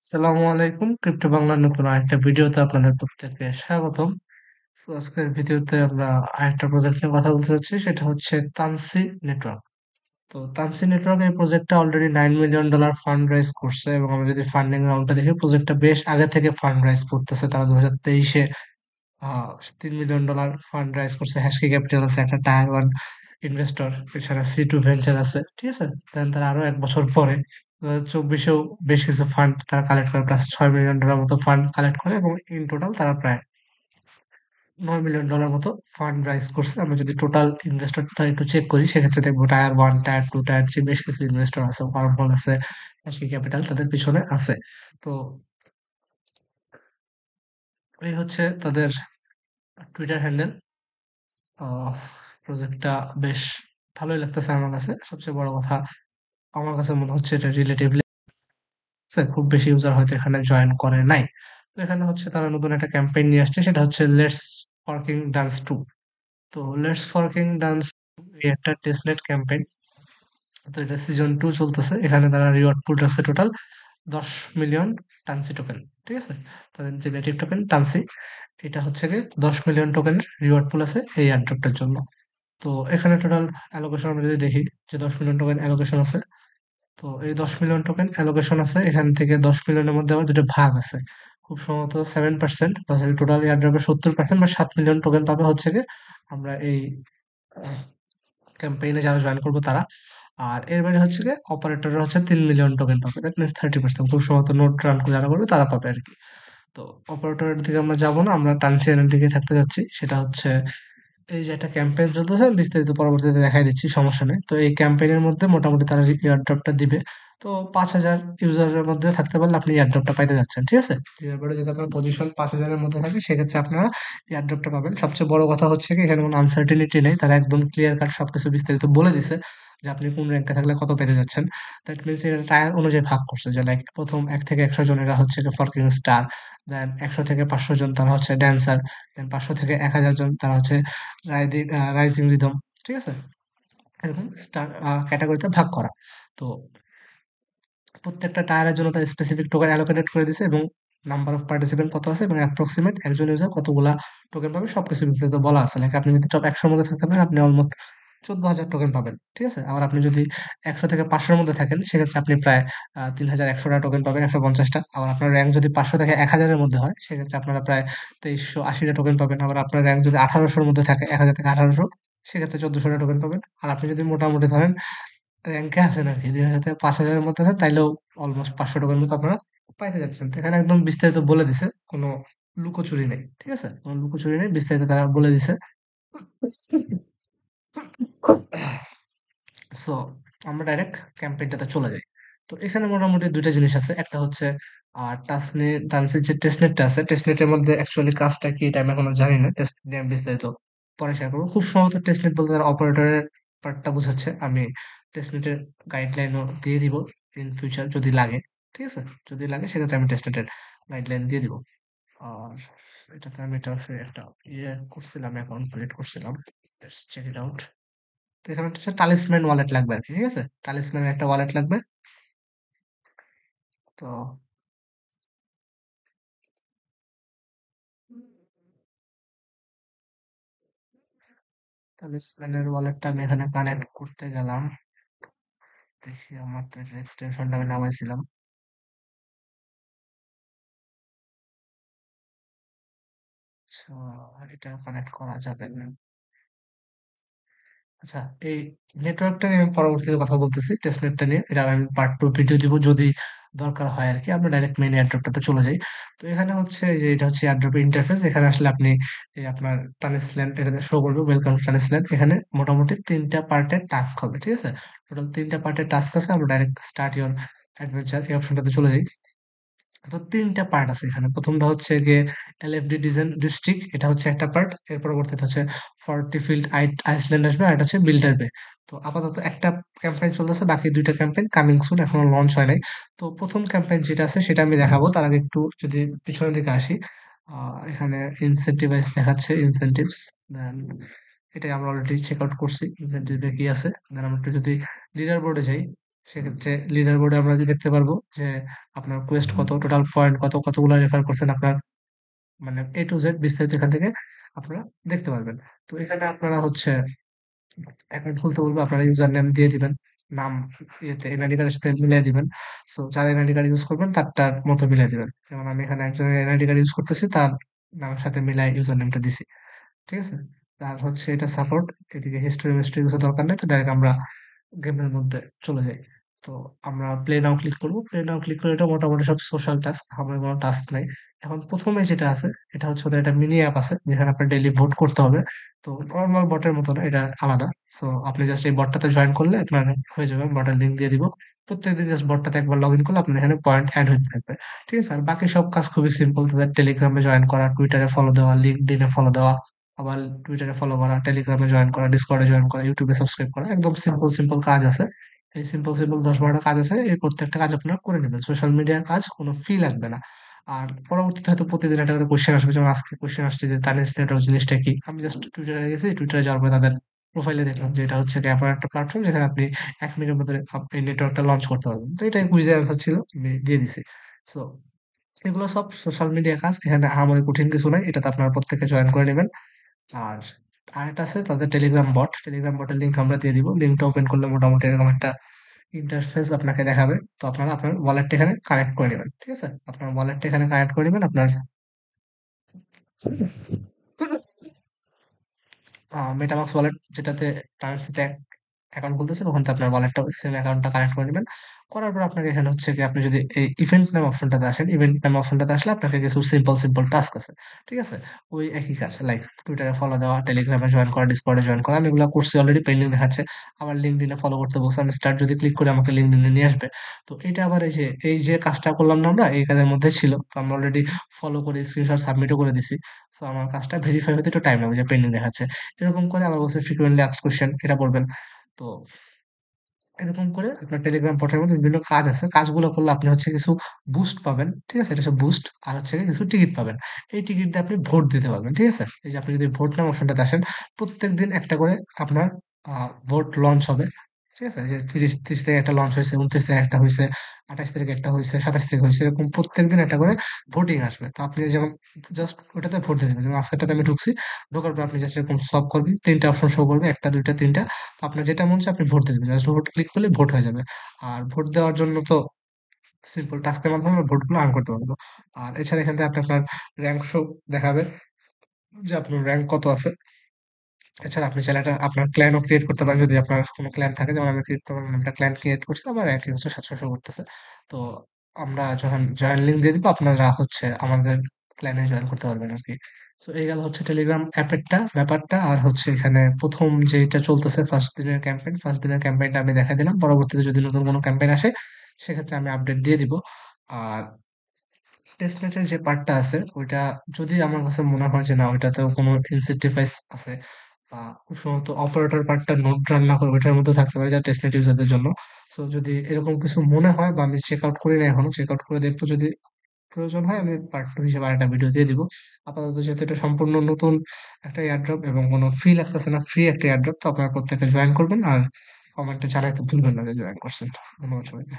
আসসালামু আলাইকুম, ক্রিপ্টো বাংলার নতুন আরেকটা ভিডিওতে আপনাদের প্রত্যেককে স্বাগতম। আজকের ভিডিওতে আমরা আরেকটা প্রজেক্ট নিয়ে কথা বলতে চাচ্ছি, সেটা হচ্ছে তানসি নেটওয়ার্ক। তো তানসি নেটওয়ার্ক এই প্রজেক্টটা অলরেডি $9 মিলিয়ন ফান্ড রাইজ করছে, এবং আমরা যদি ফান্ডিং রাউন্ডটা দেখি, প্রজেক্টটা বেশ আগে থেকে ফান্ড রাইজ করতেছে। তারা 2023-এ $3 মিলিয়ন ফান্ড রাইজ করছে। হ্যাশকি ক্যাপিটাল আছে, একটা টায়ার ওয়ান ইনভেস্টর, এছাড়া C2 ভেঞ্চার আছে, ঠিক আছে। দেন তারা আরো 1 বছর পরে 2024-এও বেশ কিছু ফান্ড তারা কালেক্ট করে, প্লাস $6 মিলিয়ন মতো ফান্ড কালেক্ট করে, এবং ইন টোটাল তারা প্রায় $9 মিলিয়ন মতো ফান্ড রাইজ করছে। আমরা যদি টোটাল ইনভেস্টরটা একটু চেক করি, সেক্ষেত্রে দেখবো tier one, tier two, tier three বেশ কিছু ইনভেস্টর আছে, ওয়ার্মহোল আছে, হ্যাশকি ক্যাপিটাল তাদের পিছনে আছে। তো এই হচ্ছে তাদের টুইটার হ্যান্ডেল। প্রজেক্টটা বেশ ভালোই লাগতেছে আমার কাছে। সবচেয়ে বড় কথা, আমার কাছে মনে হচ্ছে এটা রিলেটিভলি খুব বেশি ইউজার হয়তো এখানে জয়েন করে নাই। তো এখানে হচ্ছে তারা নতুন একটা ক্যাম্পেইন নিয়ে আসছে, সেটা হচ্ছে লেটস ফরকিং ডান্স টু। তো লেটস ফরকিং ডান্স এই একটা টেস্টনেট ক্যাম্পেইন। তো এটা সিজন 2 চলতেছে। এখানে তারা রিওয়ার্ড পুল রাখছে টোটাল 10 মিলিয়ন টানসি টোকেন, ঠিক আছে। তাদের যে নেটিভ টোকেন টানসি, এটা হচ্ছে গিয়ে 10 মিলিয়ন টোকেনের রিওয়ার্ড পুল আছে এই এয়ারড্রপটার জন্য। তো এখানে টোটাল অ্যালোকেশন আমরা যদি দেখি, যে 10 মিলিয়ন টোকেন অ্যালোকেশন আছে। তো এই 10 মিলিয়ন টোকেন অ্যালোকেশন আছে, এখান থেকে 10 মিলিয়নের মধ্যে আবার দুটো ভাগ আছে। খুব সম্ভবত 7%, টোটাল এয়ারড্রপের 70% বা 7 মিলিয়ন টোকেন পাবে হচ্ছে গিয়ে আমরা এই ক্যাম্পেইনে যারা জয়েন করবো তারা। আর এর বাইরে হচ্ছে গিয়ে অপারেটররা হচ্ছে 3 মিলিয়ন টোকেন পাবে, দ্যাট মিনস 30%। খুব সম্ভবত নোট রান যারা করবে তারা পাবে আর কি। তো অপারেটরের দিকে আমরা যাবো না, আমরা ট্রান্সিশনের দিকে থাকতে যাচ্ছি। সেটা হচ্ছে এই যে একটা ক্যাম্পেইন চলতেছে, আমি বিস্তারিত পরবর্তীতে দেখাই দিচ্ছি, সমস্যা নেই। তো এই ক্যাম্পেইনের মধ্যে মোটামুটি তারা যে এয়ারড্রপটা দিবে, তো 5,000 ইউজারের মধ্যে থাকতে পারলে আপনি এয়ারড্রপটা পাইতে যাচ্ছেন, ঠিক আছে। এরপরে যদি আপনার পজিশন 5,000-এর মধ্যে থাকে, সেক্ষেত্রে আপনারা এয়ারড্রপটা পাবেন। সবচেয়ে বড় কথা হচ্ছে কি, এখানে কোনো আনসার্টিনিটি নেই, তারা একদম ক্লিয়ার কাট সবকিছু বিস্তারিত বলে দিছে যে আপনি কোন র্যাঙ্কে থাকলে কত পেতে যাচ্ছেন। দ্যাট মিনস এটা টায়ার অনুযায়ী ভাগ করছে, যে লাইক প্রথম 1 থেকে 100 জন এরা হচ্ছে ফরকিং স্টার, দেন 100 থেকে 500 জন তারা হচ্ছে ড্যান্সার, দেন 500 থেকে 1,000 জন তারা হচ্ছে রাইজিং রিদম, ঠিক আছে। এরকম স্টার ক্যাটাগরিতে ভাগ করা। তো প্রত্যেকটা টায়ারের জন্য তার স্পেসিফিক টোকেন অ্যালোকেটেড করে দিছে, এবং নাম্বার অফ পার্টিসিপেন্ট কত আছে, এবং অ্যাপ্রক্সিমেট একজন ইউজার কতগুলা টোকেন পাবে, সবকিছু বিস্তারিত বলা আছে। লাইক আপনি যদি টপ 100-র মধ্যে থাকতে পারেন, আপনি অলমোস্ট 14,000 টোকেন পাবেন, ঠিক আছে। আবার আপনি যদি 100 থেকে 500-র মধ্যে থাকেন, সেক্ষেত্রে আপনি প্রায় 3,100টা টোকেন পাবেন, 150টা। আবার আপনার র্যাঙ্ক যদি 500 থেকে 1,000-এর মধ্যে হয়, সেক্ষেত্রে আপনারা প্রায় 2,380টা টোকেন পাবেন। আবার আপনার র্যাঙ্ক যদি 1,800-র মধ্যে থাকে, 1,000 থেকে 1,800, সেক্ষেত্রে 1,400টা টোকেন পাবেন। আর আপনি যদি মোটামুটি ধরেন র্যাঙ্কে আছেন আর কি, 3,000 থেকে 5,000-এর মধ্যে আছেন, তাইলেও অলমোস্ট 500 টাকার মতো আপনারা পাইতে যাচ্ছেন। তো এখানে একদম বিস্তারিত বলে দিছে, কোনো লুকোচুরি নেই, ঠিক আছে। কোনো লুকোচুরি নেই, বিস্তারিত তারা বলে দিছে। সো আমরা ডাইরেক্ট ক্যাম্পেইনটাতে চলে যাই। তো এখানে মোটামুটি দুইটা জিনিস আছে। একটা হচ্ছে ডান্সের যে টেস্টনেটটা আছে, টেস্টনেটের মধ্যে অ্যাকচুয়ালি কাজটা কি এটা আমি এখনো জানি না। টেস্ট নিয়ে আমি বিস্তারিত পরে শেয়ার করবো। খুব সম্ভবত টেস্টনেট বলতে তারা অপারেটরের পার্টটা বোঝাচ্ছে। আমি টেস্টনেটের গাইডলাইনও দিয়ে দিব ইন ফিউচার যদি লাগে, ঠিক আছে। যদি লাগে সেক্ষেত্রে আমি টেস্টনেটের গাইডলাইন দিয়ে দিব। আর এটাতে আমি একটা করছিলাম, অ্যাকাউন্ট ক্রিয়েট করছিলাম। Let's check it out. তো এখানে হচ্ছে টালিসম্যান ওয়ালেট লাগবে আর কি, ঠিক আছে। টালিসম্যানের একটা ওয়ালেট লাগবে। তো টালিসম্যানের ওয়ালেটটা আমি এখানে কানেক্ট করতে গেলাম। দেখি, আমার তো এক্সটেনশনটা আমি নামাইছিলাম। আচ্ছা, এটা কানেক্ট করা যাবে না। আচ্ছা, এই নেটওয়ার্কটা নিয়ে আমি পরবর্তীতে কথা বলতেছি, টেস্টনেটটা নিয়ে। এটা আমি পার্ট 2 ভিডিও দিব যদি দরকার হয় আর কি। আমরা ডাইরেক্ট মেইন এয়ারড্রপটাতে চলে যাই। তো এখানে হচ্ছে এই যে এটা হচ্ছে এয়ারড্রপের ইন্টারফেস। এখানে আসলে আপনি এই আপনার টানিসল্যান্ড এটাতে শো করবে, ওয়েলকাম টু টানিসল্যান্ড। এখানে মোটামুটি 3টা পার্টের টাস্ক হবে, ঠিক আছে। টোটাল 3টা পার্টের টাস্ক আছে। আমরা ডাইরেক্ট স্টার্ট ইওর অ্যাডভেঞ্চার এই অপশনটাতে চলে যাই। তো 3টা পার্ট আছে এখানে। প্রথমটা হচ্ছে গিয়ে এলএফডি ডিস্ট্রিক্ট, এটা হচ্ছে একটা পার্ট। এর পরবর্তীতে হচ্ছে ফর্টিফিল্ড আইসল্যান্ড আসবে, আর এটা হচ্ছে বিল্ডার বে। তো আপাতত একটা ক্যাম্পেইন চলতেছে, বাকি দুইটা ক্যাম্পেইন কামিং সুন, এখনো লঞ্চ হয় নাই। তো প্রথম ক্যাম্পেইন যেটা আছে সেটা আমি দেখাবো। তার আগে একটু যদি পিছনের দিকে আসি, এখানে ইনসেন্টিভাইজ দেখাচ্ছে, ইনসেন্টিভস। দেন এটাই আমরা অলরেডি চেক আউট করছি, ইনসেন্টিভে কি আছে। দেন আমরা একটু যদি লিডার বোর্ডে যাই, সেক্ষেত্রে লিডার বোর্ডে আমরা যে দেখতে পারবো যে আপনার কোয়েস্ট কত, টোটাল পয়েন্ট কত, কতগুলো রেফার করছেন আপনার, মানে A to Z বিস্তারিত এখান থেকে আপনারা দেখতে পারবেন। তো এখানে আপনারা হচ্ছে অ্যাকাউন্ট খুলতে বলবে, আপনারা ইউজার নেম দিয়ে দিবেন। নাম ইয়েতে এনআইডি কার্ডের সাথে মিলিয়ে দিবেন। সো যার এনআইডি কার্ড ইউজ করবেন তারটার মতো মিলিয়ে দিবেন। যেমন আমি এখানে একজনের এনআইডি কার্ড ইউজ করতেছি, তার নামের সাথে মিলায় ইউজার নেমটা দিছি। ঠিক আছে? আর হচ্ছে এটা সাপোর্ট, এদিকে হিস্ট্রি মিস্ট্রি কিছু দরকার নেই। তো ডাইরেক্ট আমরা গেমের মধ্যে চলে যাই। তো আমরা প্লে নাও ক্লিক করব। প্লে নাও ক্লিক করে এটা মোটামুটি সব সোশ্যাল টাস্ক, আমার কোনো টাস্ক নাই। এখন ১ম এ যেটা আছে এটা হচ্ছে ওদের একটা মিনি অ্যাপ আছে যেখানে আপনার ডেইলি ভোট করতে হবে। তো নরমাল বটের মতো না, এটা আলাদা। সো আপনি জাস্ট এই বটটাতে জয়েন করলে আপনার হয়ে যাবে। আমি বটের লিংক দিয়ে দিব। প্রত্যেকদিন জাস্ট বটটাতে একবার লগইন করলে আপনার এখানে পয়েন্ট এড হইতে থাকবে। ঠিক আছে? আর বাকি সব কাজ খুবই সিম্পল। তাদের টেলিগ্রামে জয়েন করা, টুইটারে ফলো দেওয়া, লিঙ্কডইনে ফলো দেওয়া, আবার টুইটারে ফলো করা, টেলিগ্রামে জয়েন করা, ডিসকর্ডে জয়েন করা, ইউটিউবে সাবস্ক্রাইব করা। একদম সিম্পল, সিম্পল কাজ আছে। এই সিম্পল, সিম্পল ১০-১২ টা কাজ আছে। এই প্রত্যেকটা কাজ আপনারা করে নিবেন। সোশ্যাল মিডিয়ার কাজ, কোনো ফি লাগবে না। আর পরবর্তীতে হয়তো প্রতিদিন একটা করে কোয়েশ্চেন আসবে। যেমন আজকে কোয়েশ্চেন আসছে যে তানিস নেটওয়ার্ক জিনিসটা কি? আমি জাস্ট টুইটারে গেছি। টুইটারে যাওয়ার পরে তাদের প্রোফাইলে দেখলাম যে এটা হচ্ছে গিয়ে আপনার একটা প্ল্যাটফর্ম যেখানে আপনি ১ মিনিটের মধ্যে এই নেটওয়ার্কটা লঞ্চ করতে পারবেন। তো এটাই কুইজের অ্যান্সার ছিল। আমি দিয়ে দিছি। সো এগুলো সব সোশ্যাল মিডিয়া কাজ। এখানে আহামরি কঠিন কিছু নাই। এটাতে আপনারা প্রত্যেকে জয়েন করে নিবেন। আর আরেকটা আছে তাদের টেলিগ্রাম বট। টেলিগ্রাম বটের লিংক আমরা দিয়ে দিব। লিংকটা ওপেন করলে মোটামুটি এরকম একটা ইন্টারফেস আপনাকে দেখাবে। তো আপনারা আপনার ওয়ালেটটা এখানে কানেক্ট করে নিবেন। ঠিক আছে? আপনার ওয়ালেটটা এখানে কানেক্ট করে নিবেন। আপনার মেটামাস্ক ওয়ালেট যেটাতে কারেন্সিতে অ্যাকাউন্ট খুলতেছেন, ওখান থেকে আপনার ওয়ালেটটা সেম অ্যাকাউন্টটা কানেক্ট করে নিবেন। করার পর আপনাকে এখানে হচ্ছে কি আপনি যদি এই ইভেন্ট নাম অপশনটাতে আসেন, ইভেন্ট নাম অপশনটাতে আসলে আপনাকে কিছু সিম্পল, সিম্পল টাস্ক আছে। ঠিক আছে? ওই একই কাজ, লাইক টুইটারে ফলো দেওয়া, টেলিগ্রামে জয়েন করা, ডিসকর্ডে জয়েন করা। আমি এগুলা করছি অলরেডি, পেন্ডিং দেখাচ্ছে। আবার লিঙ্কডইনে ফলো করতে বলছে। আমি স্টার্ট যদি ক্লিক করি আমাকে লিঙ্কডইনে নিয়ে আসবে। তো এটা আবার এই যে কাজটা করলাম না আমরা, এই কাজের মধ্যে ছিল। তো আমরা অলরেডি ফলো করে স্ক্রিনশট সাবমিটও করে দিছি। সো আমার কাজটা ভেরিফাই হতে একটু টাইম লাগবে, যে পেন্ডিং দেখাচ্ছে। এরকম করে আবার বলছে ফ্রিকোয়েন্টলি আস্কড কোয়েশ্চেন, এটা বলবেন। তো এরকম করে আপনার টেলিগ্রাম বটের মধ্যে বিভিন্ন কাজ আছে। কাজগুলো করলে আপনি হচ্ছে কিছু বুস্ট পাবেন। ঠিক আছে? এটা হচ্ছে বুস্ট। আর হচ্ছে গিয়ে কিছু টিকিট পাবেন। এই টিকিট দিয়ে আপনি ভোট দিতে পারবেন। ঠিক আছে? এই যে আপনি যদি ভোট নাও অপশনটাতে আসেন, প্রত্যেকদিন একটা করে আপনার ভোট লঞ্চ হবে। ঠিক আছে? যে ৩০ তারিখে একটা লঞ্চ হইছে, ২৯ তারিখে একটা হইছে, ২৮ তারিখে একটা হইছে, ২৭ তারিখে হইছে। এরকম প্রত্যেকদিন একটা করে ভোটিং আসবে। তো আপনি যেমন জাস্ট ওটাতে ভোট দিয়ে দিবেন। যেমন আজকেরটাতে আমি ঢুকছি। ঢোকার পর আপনি জাস্ট এরকম সোয়াইপ করবেন। ৩ টা অপশন শো করবে। ১ টা, ২ টা, ৩ টা। তো আপনার যেটা মন চায় আপনি ভোট দিয়ে দিবেন। জাস্ট ভোট ক্লিক করলে ভোট হয়ে যাবে। আর ভোট দেওয়ার জন্য তো সিম্পল টাস্কের মাধ্যমে আমরা ভোটগুলো আর্ন করতে পারবো। আর এছাড়া এখান থেকে আপনি আপনার র‍্যাংক শো দেখাবে যে আপনার র‍্যাংক কত আছে। এছাড়া আপনি চাইলে একটা আপনার ক্ল্যানও ক্রিয়েট করতে পারেন যদি আপনার কোনো ক্ল্যান থাকে। যেমন আমি ক্রিয়েট করলাম, একটা ক্ল্যান ক্রিয়েট করছি। আমার র‍্যাংকিং হচ্ছে ৭০০ শো করতেছে। তো আমরা যখন জয়েন লিঙ্ক দিয়ে দিব আপনারা হচ্ছে আমাদের ক্ল্যানে জয়েন করতে পারবেন আরকি। সো এই গেল হচ্ছে টেলিগ্রাম অ্যাপেরটা ব্যাপারটা। আর হচ্ছে এখানে ১ম যেইটা চলতেছে ফার্স্ট দিনের ক্যাম্পেইন, ফার্স্ট দিনের ক্যাম্পেইনটা আমি দেখাই দিলাম। পরবর্তীতে যদি নতুন কোনো ক্যাম্পেইন আসে সেক্ষেত্রে আমি আপডেট দিয়ে দিব। আর টেস্টনেটের যে পার্টটা আছে ওইটা যদি আমার কাছে মনে হয় যে না ওইটাতেও কোনো ইনসেনটিভাইজ আছে বা খুব সম্ভবত অপারেটর পার্টটা নোট রান না করে ওইটার মধ্যে থাকতে পারে যা টেস্টনেট ইউজারদের জন্য। সো যদি এরকম কিছু মনে হয় বা আমি চেক আউট করি না এখনো, চেক আউট করে দেখবো, যদি প্রয়োজন হয় আমি পার্ট 2 হিসেবে আরেকটা ভিডিও দিয়ে দিব। আপাতত যেহেতু এটা সম্পূর্ণ নতুন একটা এয়ারড্রপ এবং কোনো ফি লাগতেছে না, ফ্রি একটা এয়ারড্রপ, তো আপনারা প্রত্যেকে জয়েন করবেন আর কমেন্টে জানাইতে ভুলবেন না যে জয়েন করছেন। ধন্যবাদ সবাইকে।